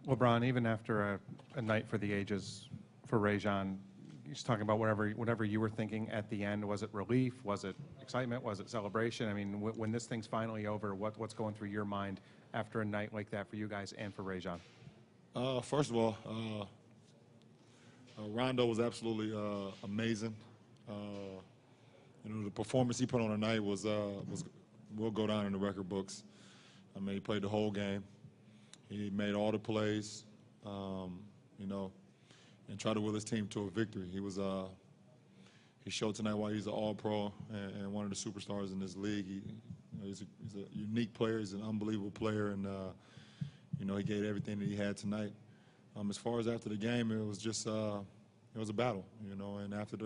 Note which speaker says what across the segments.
Speaker 1: LeBron, even after a night for the ages for Rajon, he's talking about whatever you were thinking at the end. Was it relief? Was it excitement? Was it celebration? I mean, when this thing's finally over, what's going through your mind after a night like that for you guys and for Rajon?
Speaker 2: First of all, Rondo was absolutely amazing. The performance he put on tonight will go down in the record books. I mean, he played the whole game. He made all the plays, and tried to will his team to a victory. He showed tonight why he's an All-Pro and one of the superstars in this league. He's a unique player. He's an unbelievable player, and he gave everything that he had tonight. As far as after the game, it was just it was a battle, and after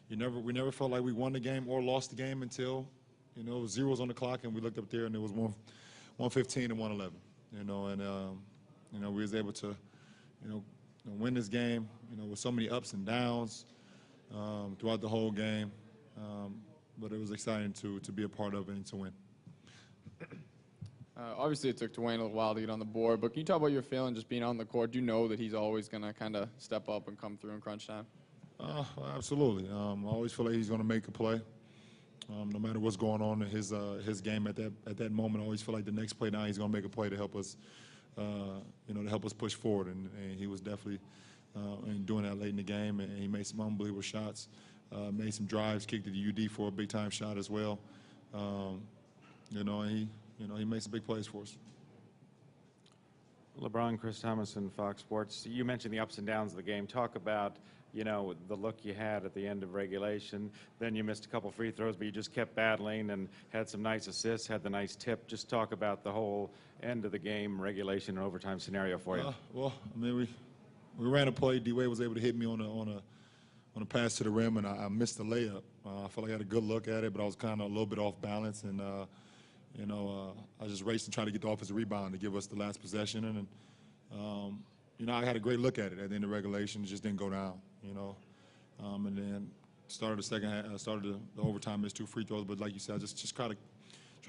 Speaker 2: we never felt like we won the game or lost the game until it was zeros on the clock, and we looked up there and it was 115 and 111. We was able to win this game with so many ups and downs throughout the whole game, but it was exciting to be a part of it and to win.
Speaker 3: Obviously, it took Dwayne a little while to get on the board, but can you talk about your feeling just being on the court? Do you know that he's always going to kind of step up and come through in crunch time?
Speaker 2: Absolutely. I always feel like he's going to make a play, no matter what's going on in his game at that moment. I always feel like the next play now he's going to make a play to help us, to help us push forward. And he was definitely doing that late in the game, and he made some unbelievable shots, made some drives, kicked to the UD for a big-time shot as well. And he made some big plays for us.
Speaker 4: LeBron, Chris Thomason, Fox Sports. You mentioned the ups and downs of the game. Talk about, the look you had at the end of regulation. Then you missed a couple free throws, but you just kept battling and had some nice assists, had the nice tip. Just talk about the whole end of the game, regulation and overtime scenario for you.
Speaker 2: Well, I mean, we ran a play. D-Wade was able to hit me on a pass to the rim, and I missed the layup. I felt like I had a good look at it, but I was kind of a little bit off balance, and I just raced and tried to get the offensive rebound to give us the last possession. And, I had a great look at it at the end of regulation. It just didn't go down, And then started the second half, started the overtime, missed 2 free throws. But like you said, I just try to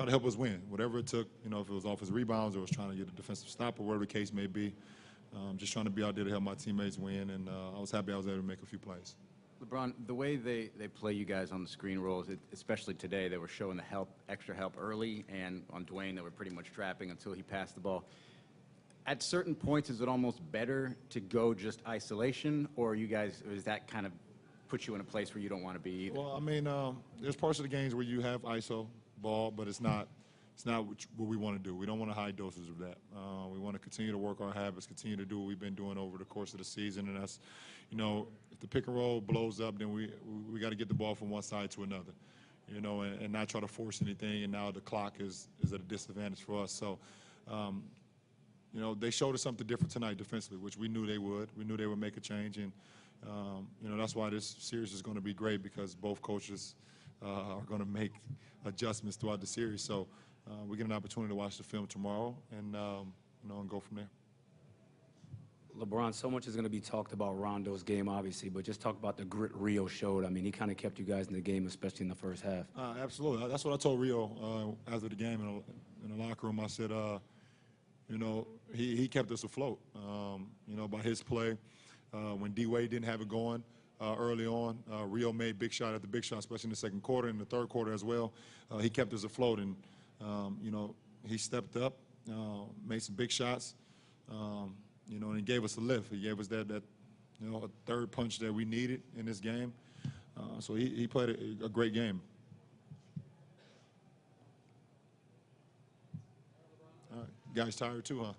Speaker 2: help us win. Whatever it took, if it was offensive rebounds or was trying to get a defensive stop or whatever the case may be, just trying to be out there to help my teammates win. And I was happy I was able to make a few plays.
Speaker 5: LeBron, the way they play you guys on the screen rolls, especially today, they were showing the extra help early, and on Dwayne, they were pretty much trapping until he passed the ball. At certain points, is it almost better to go just isolation, or does that kind of put you in a place where you don't want to be either?
Speaker 2: Well, I mean, there's parts of the games where you have ISO ball, but it's not what we want to do. We don't want high doses of that. We want to continue to work our habits, continue to do what we've been doing over the course of the season, and that's, if the pick and roll blows up, then we got to get the ball from one side to another, and not try to force anything. And now the clock is at a disadvantage for us. So, they showed us something different tonight defensively, which we knew they would. We knew they would make a change, and that's why this series is going to be great, because both coaches are going to make adjustments throughout the series. So we get an opportunity to watch the film tomorrow and go from there.
Speaker 6: LeBron, so much is going to be talked about Rondo's game, obviously, but just talk about the grit Rio showed. I mean, he kind of kept you guys in the game, especially in the first half.
Speaker 2: Absolutely. That's what I told Rio after the game in the locker room. I said, he kept us afloat, by his play. When D-Wade didn't have it going early on, Rio made big shot after big shot, especially in the second quarter and the third quarter as well. He kept us afloat, and, he stepped up, made some big shots, and he gave us a lift. He gave us that a third punch that we needed in this game. So he played a great game. All right. You guys tired too, huh?